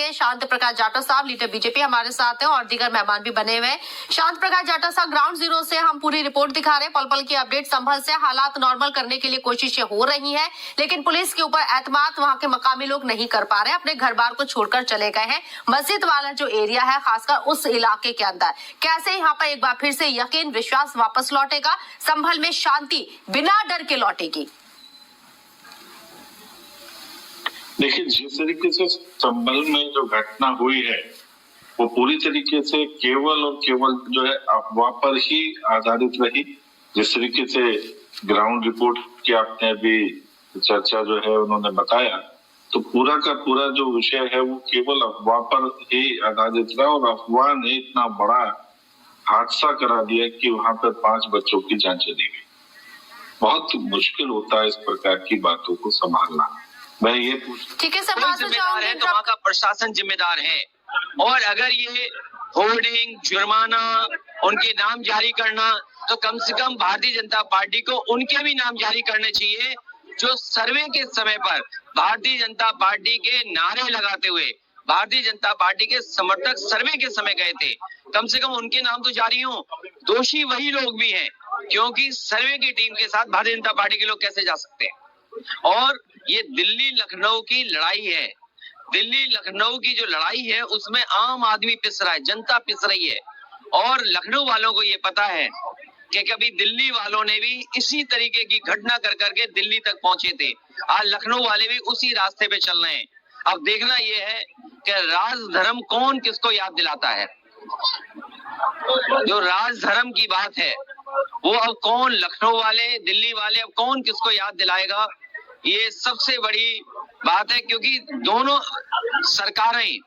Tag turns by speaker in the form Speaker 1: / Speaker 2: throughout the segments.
Speaker 1: हैं शांत प्रकाश जाटव साहब, लीडर बीजेपी हमारे साथ हैं और दीगर मेहमान भी बने हुए हैं। शांत प्रकाश जाटव साहब, ग्राउंड जीरो से हम पूरी रिपोर्ट दिखा रहे हैं, पल पल की अपडेट। संभल से हालात नॉर्मल करने के लिए कोशिशें हो रही हैं, लेकिन पुलिस के ऊपर एतमाद वहां के मकामी लोग नहीं कर पा रहे, अपने घर बार को छोड़कर चले गए हैं। मस्जिद वाला जो एरिया है, खासकर उस इलाके के अंदर, कैसे यहाँ पर एक बार फिर से यकीन विश्वास वापस लौटेगा, संभल में शांति बिना डर के लौटेगी?
Speaker 2: देखिए, जिस तरीके से संभल में जो घटना हुई है वो पूरी तरीके से केवल और केवल जो है अफवाह पर ही आधारित रही। जिस तरीके से ग्राउंड रिपोर्ट की आपने अभी चर्चा जो है उन्होंने बताया, तो पूरा का पूरा जो विषय है वो केवल अफवाह पर ही आधारित रहा और अफवाह ने इतना बड़ा हादसा करा दिया कि वहां पर 5 बच्चों की जान चली गई। बहुत मुश्किल होता है इस प्रकार की बातों को संभालना। मैं ये
Speaker 1: ठीक है सर,
Speaker 3: जिम्मेदार है तो वहाँ का प्रशासन जिम्मेदार है, और अगर ये होर्डिंग, जुर्माना, उनके नाम जारी करना, तो कम से कम भारतीय जनता पार्टी को उनके भी नाम जारी करने चाहिए जो सर्वे के समय पर भारतीय जनता पार्टी के नारे लगाते हुए भारतीय जनता पार्टी के समर्थक सर्वे के समय गए थे। कम से कम उनके नाम तो जारी हो। दोषी वही लोग भी हैं, क्योंकि सर्वे की टीम के साथ भारतीय जनता पार्टी के लोग कैसे जा सकते हैं। और ये दिल्ली लखनऊ की लड़ाई है, दिल्ली लखनऊ की जो लड़ाई है उसमें आम आदमी पिस रहा है, जनता पिस रही है, और लखनऊ वालों को ये पता है कि कभी दिल्ली वालों ने भी इसी तरीके की घटना कर करके दिल्ली तक पहुंचे थे। आज लखनऊ वाले भी उसी रास्ते पे चल रहे हैं। अब देखना ये है कि राज धर्म कौन किसको याद दिलाता है। जो राज धर्म की बात है वो अब कौन, लखनऊ वाले, दिल्ली वाले, अब कौन किसको याद दिलाएगा, ये सबसे बड़ी बात है। क्योंकि दोनों सरकारें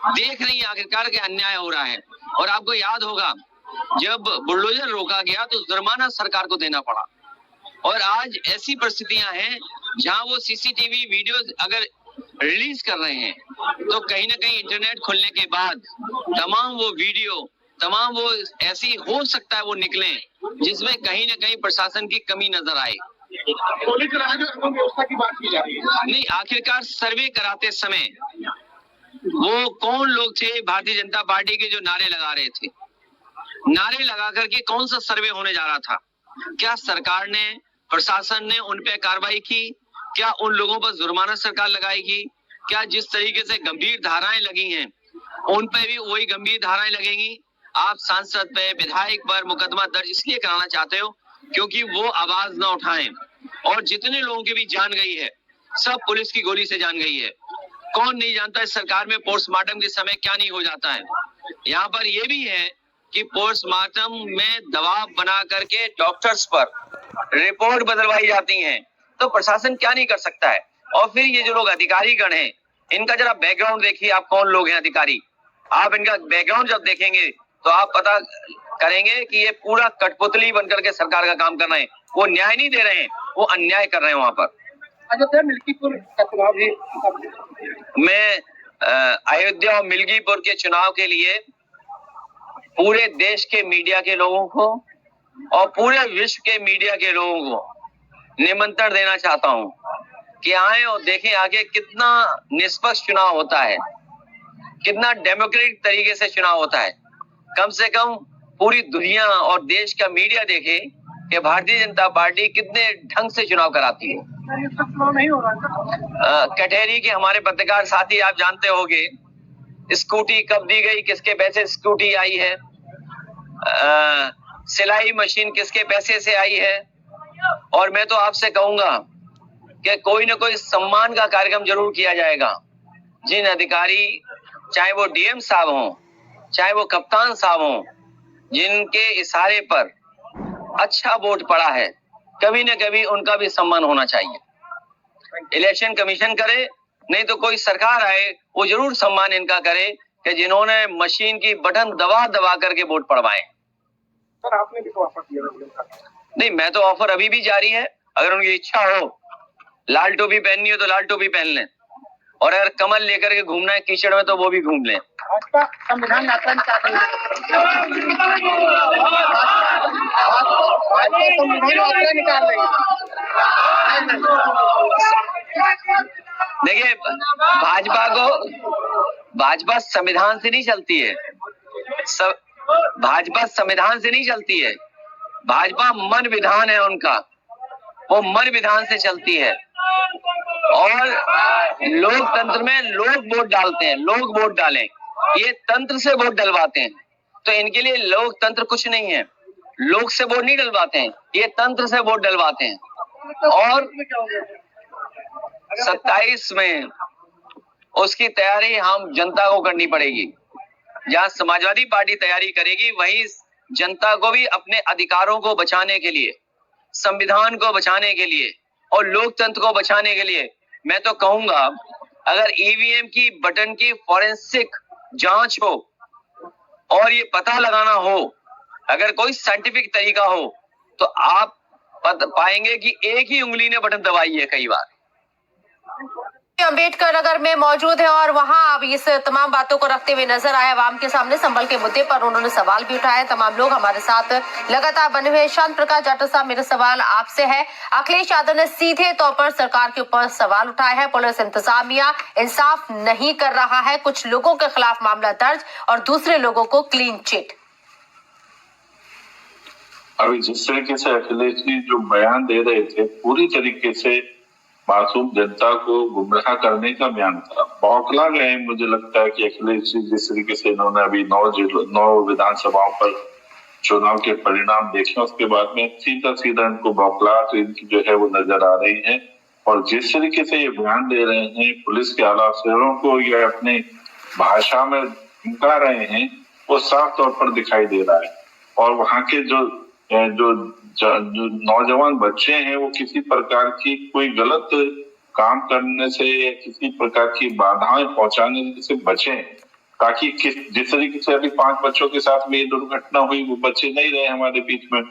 Speaker 3: देख रही हैं आखिरकार के अन्याय हो रहा है। और आपको याद होगा जब बुलडोजर रोका गया तो जुर्माना सरकार को देना पड़ा, और आज ऐसी परिस्थितियां हैं जहां वो सीसीटीवी वीडियो अगर रिलीज कर रहे हैं तो कहीं ना कहीं इंटरनेट खुलने के बाद तमाम वो वीडियो, तमाम वो ऐसी हो सकता है वो निकले जिसमें कहीं ना कहीं प्रशासन की कमी नजर आए।
Speaker 4: व्यवस्था की बात की जा रही है।
Speaker 3: नहीं, आखिरकार सर्वे कराते समय वो कौन लोग थे भारतीय जनता पार्टी के जो नारे लगा रहे थे? नारे लगा करके कौन सा सर्वे होने जा रहा था? क्या सरकार ने, प्रशासन ने उन पे कार्रवाई की? क्या उन लोगों पर जुर्माना सरकार लगाएगी? क्या जिस तरीके से गंभीर धाराएं लगी हैं उन पे भी वही गंभीर धाराएं लगेंगी? आप सांसद पे, विधायक पर मुकदमा दर्ज इसलिए कराना चाहते हो क्योंकि वो आवाज ना उठाएं, और जितने लोगों की भी जान गई है सब पुलिस की गोली से जान गई है। कौन नहीं जानता इस सरकार में पोस्टमार्टम के समय क्या नहीं हो जाता है। यहाँ पर ये भी है कि पोस्टमार्टम में दबाव बना करके डॉक्टर्स पर रिपोर्ट बदलवाई जाती है, तो प्रशासन क्या नहीं कर सकता है। और फिर ये जो लोग अधिकारी गण हैं, इनका जरा बैकग्राउंड देखिए, आप कौन लोग हैं अधिकारी। आप इनका बैकग्राउंड जब देखेंगे तो आप पता करेंगे कि ये पूरा कठपुतली बनकर के सरकार का काम कर रहे हैं। वो न्याय नहीं दे रहे हैं, वो अन्याय कर रहे हैं वहां पर।
Speaker 4: मिल्कीपुर का चुनाव भी,
Speaker 3: मैं अयोध्या और मिल्कीपुर के चुनाव के लिए पूरे देश के मीडिया के लोगों को और पूरे विश्व के मीडिया के लोगों को निमंत्रण देना चाहता हूं कि आए और देखें आगे कितना निष्पक्ष चुनाव होता है, कितना डेमोक्रेटिक तरीके से चुनाव होता है। कम से कम पूरी दुनिया और देश का मीडिया देखे कि भारतीय जनता पार्टी कितने ढंग से चुनाव कराती है।
Speaker 4: नहीं हो रहा।
Speaker 3: कटहरी के हमारे पत्रकार साथी, आप जानते होंगे स्कूटी कब दी गई, किसके पैसे स्कूटी आई है, सिलाई मशीन किसके पैसे से आई है। और मैं तो आपसे कहूंगा कि कोई ना कोई सम्मान का कार्यक्रम जरूर किया जाएगा। जिन अधिकारी, चाहे वो डीएम साहब हों, चाहे वो कप्तान साहब हों, जिनके इशारे पर अच्छा वोट पड़ा है, कभी न कभी उनका भी सम्मान होना चाहिए। इलेक्शन कमीशन करे, नहीं तो कोई सरकार आए, वो जरूर सम्मान इनका करे कि जिन्होंने मशीन की बटन दबा दबा करके वोट पड़वाए।
Speaker 4: सर, आपने भी तो ऑफर दिया।
Speaker 3: नहीं, मैं तो ऑफर अभी भी जारी है। अगर उनकी इच्छा हो, लाल टोपी पहननी हो तो लाल टोपी पहन लें, और अगर कमल लेकर के घूमना है कीचड़ में तो वो भी घूम लें।
Speaker 4: भाजपा संविधान यात्रा संविधान यात्रा निकाल रही है।
Speaker 3: देखिए, भाजपा संविधान से नहीं चलती है। भाजपा संविधान से नहीं चलती है। भाजपा मन विधान है उनका, वो मन विधान से चलती है। और लोकतंत्र में लोग वोट डालते हैं, लोग वोट डालें, ये तंत्र से वोट डलवाते हैं। तो इनके लिए लोकतंत्र कुछ नहीं है, लोग से वोट नहीं डलवाते हैं, ये तंत्र से वोट डलवाते हैं। और 27 में उसकी तैयारी हम जनता को करनी पड़ेगी। जहां समाजवादी पार्टी तैयारी करेगी, वहीं जनता को भी अपने अधिकारों को बचाने के लिए, संविधान को बचाने के लिए और लोकतंत्र को बचाने के लिए मैं तो कहूंगा, अगर ईवीएम की बटन की फॉरेंसिक जांच हो और ये पता लगाना हो, अगर कोई साइंटिफिक तरीका हो, तो आप पाएंगे कि एक ही उंगली ने बटन दबाई है कई बार।
Speaker 1: अंबेडकर नगर में मौजूद है और वहां अब इस तमाम बातों को रखते हुए नजर आए आवाम के सामने। संभल के मुद्दे पर उन्होंने सवाल भी उठाए। तमाम लोग हमारे साथ लगातार बने हुए। शांत प्रकाश जाटव साहब, मेरा सवाल आपसे है। अखिलेश यादव ने सीधे तौर पर सरकार के ऊपर सवाल उठाया है। पुलिस इंतजामिया इंसाफ नहीं कर रहा है, कुछ लोगों के खिलाफ मामला दर्ज और दूसरे लोगों को क्लीन चिट।
Speaker 2: अभी जिस तरीके से अखिलेश जी जो बयान दे रहे थे, पूरी तरीके से मासूम जनता को गुमराह करने का बयान था। बौखला गए मुझे लगता है कि अखिलेश जी जिस तरीके से इन्होंने अभी 9 विधानसभाओं पर चुनाव के परिणाम देखे, उसके बाद में सीधा इनको बौखलाहट इनकी जो है वो नजर आ रही है। और जिस तरीके से ये बयान दे रहे हैं, पुलिस के आला अफसरों को ये अपने भाषा में धमका रहे हैं, वो साफ तौर पर दिखाई दे रहा है। और वहां के जो नौजवान बच्चे हैं, वो किसी प्रकार की कोई गलत काम करने से या किसी प्रकार की बाधाएं पहुंचाने से बचें, ताकि जिस तरीके से अभी 5 बच्चों के साथ में ये दुर्घटना हुई, वो बच्चे नहीं रहे हमारे बीच में।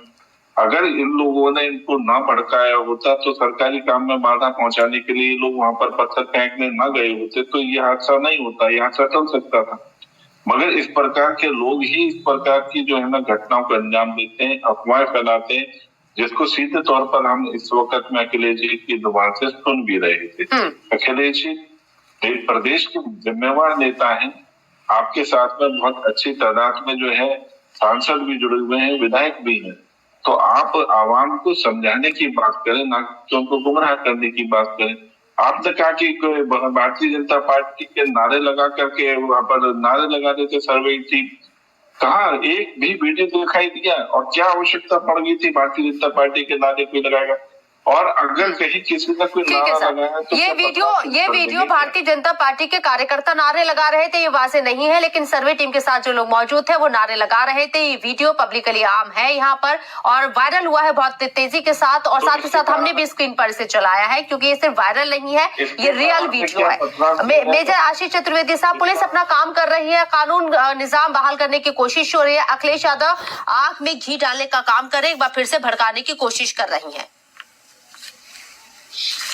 Speaker 2: अगर इन लोगों ने इनको ना भड़काया होता, तो सरकारी काम में बाधा पहुंचाने के लिए लोग वहां पर पत्थर फेंकने ना गए होते, तो ये हादसा नहीं होता, ये हादसा टल सकता था। मगर इस प्रकार के लोग ही इस प्रकार की जो है ना घटनाओं को अंजाम देते हैं, अफवाहें फैलाते हैं, जिसको सीधे तौर पर हम इस वक्त में अखिलेश जी की जुबान से सुन भी रहे थे। अखिलेश जी प्रदेश के जिम्मेवार नेता हैं, आपके साथ में बहुत अच्छी तादाद में जो है सांसद भी जुड़े हुए हैं, विधायक भी हैं। तो आप आवाम को समझाने की बात करें, ना कि उनको गुमराह करने की बात करें। आपने कहा कि भारतीय जनता पार्टी के नारे लगा करके वहां पर नारे लगा रहे थे सर्वे टीम, कहा एक भी वीडियो दिखाई दिया? और क्या आवश्यकता पड़ गई थी भारतीय जनता पार्टी के नारे कोई लगाएगा? और अगर कहीं किसी ने कोई नारा लगाया तो
Speaker 1: ये वीडियो भारतीय जनता पार्टी के कार्यकर्ता नारे लगा रहे थे, ये वाजे नहीं है, लेकिन सर्वे टीम के साथ जो लोग मौजूद थे वो नारे लगा रहे थे। ये वीडियो पब्लिकली आम है यहाँ पर और वायरल हुआ है बहुत तेजी के साथ, और साथ ही साथ हमने भी स्क्रीन पर इसे चलाया है, क्योंकि ये सिर्फ वायरल नहीं है, ये रियल वीडियो है। मेजर आशीष चतुर्वेदी साहब, पुलिस अपना काम कर रही है, कानून निजाम बहाल करने की कोशिश हो रही है। अखिलेश यादव आंख में घी डालने का काम करे, एक बार फिर से भड़काने की कोशिश कर रही है।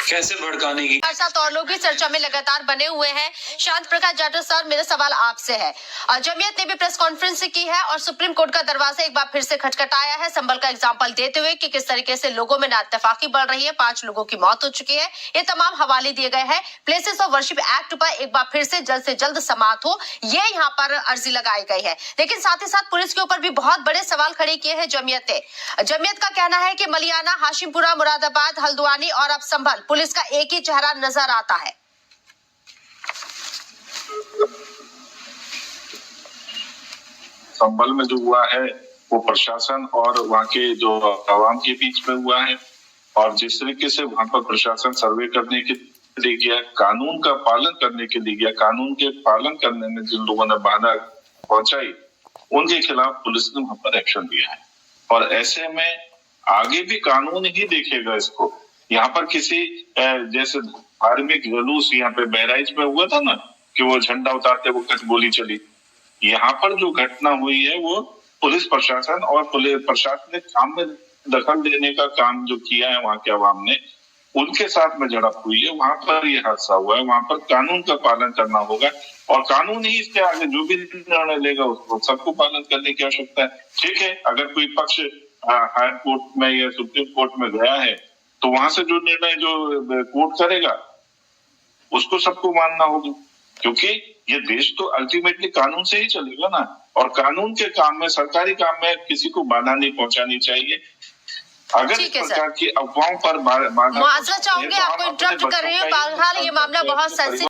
Speaker 5: कैसे भड़काने की?
Speaker 1: साथ और लोग भी चर्चा में लगातार बने हुए हैं। शांत प्रकाश जाटव सर, मेरा सवाल आपसे है। जमीयत ने भी प्रेस कॉन्फ्रेंस की है और सुप्रीम कोर्ट का दरवाजा एक बार फिर से खटखटाया है, संभल का एग्जांपल देते हुए कि किस तरीके से लोगों में नाइत्तेफाकी बढ़ रही है। 5 लोगों की मौत हो चुकी है। ये तमाम हवाले दिए गए हैं। प्लेसेस ऑफ वर्शिप एक्ट पर एक बार फिर से जल्द समाप्त हो, ये यहाँ पर अर्जी लगाई गई है। लेकिन साथ ही साथ पुलिस के ऊपर भी बहुत बड़े सवाल खड़े किए हैं जमीयत ने। जमीयत का कहना है कि मलियाना, हाशिमपुरा, मुरादाबाद, हल्द्वानी और अब संभल, पुलिस का एक ही चेहरा नजर आता है।
Speaker 2: संभल में जो हुआ है वो प्रशासन और वहाँ के जो आवाम के बीच में हुआ है, और जिस तरीके से वहाँ पर प्रशासन सर्वे करने के लिए गया, कानून का पालन करने के लिए गया, कानून के पालन करने में जिन लोगों ने बाधा पहुंचाई, उनके खिलाफ पुलिस ने वहाँ पर एक्शन लिया है। और ऐसे में आगे भी कानून ही देखेगा इसको। यहाँ पर किसी जैसे धार्मिक जुलूस यहाँ पे बहराइच में हुआ था ना, कि वो झंडा उतारते वक्त गोली चली, यहाँ पर जो घटना हुई है वो पुलिस प्रशासन और पुलिस प्रशासनिक काम में दखल देने का काम जो किया है वहाँ के आवाम ने, उनके साथ में झड़प हुई है, वहां पर ये हादसा हुआ है। वहां पर कानून का पालन करना होगा और कानून ही इसके आगे जो भी निर्णय लेगा उसको सबको पालन करने की आवश्यकता है। ठीक है, अगर कोई पक्ष हाई कोर्ट में या सुप्रीम कोर्ट में गया है तो वहां से जो निर्णय जो कोर्ट करेगा उसको सबको मानना होगा, क्योंकि ये देश तो अल्टीमेटली कानून से ही चलेगा ना, और कानून के काम में, सरकारी काम में किसी को बाधा नहीं पहुंचानी चाहिए। अगर इस
Speaker 1: ठीक है
Speaker 2: प्रकार की अफवाहों पर बाधा
Speaker 1: मुआवजा चाहूंगी, आपको इंटरप्ट कर रही हूँ। बहरहाल ये मामला बहुत सेंसिटिव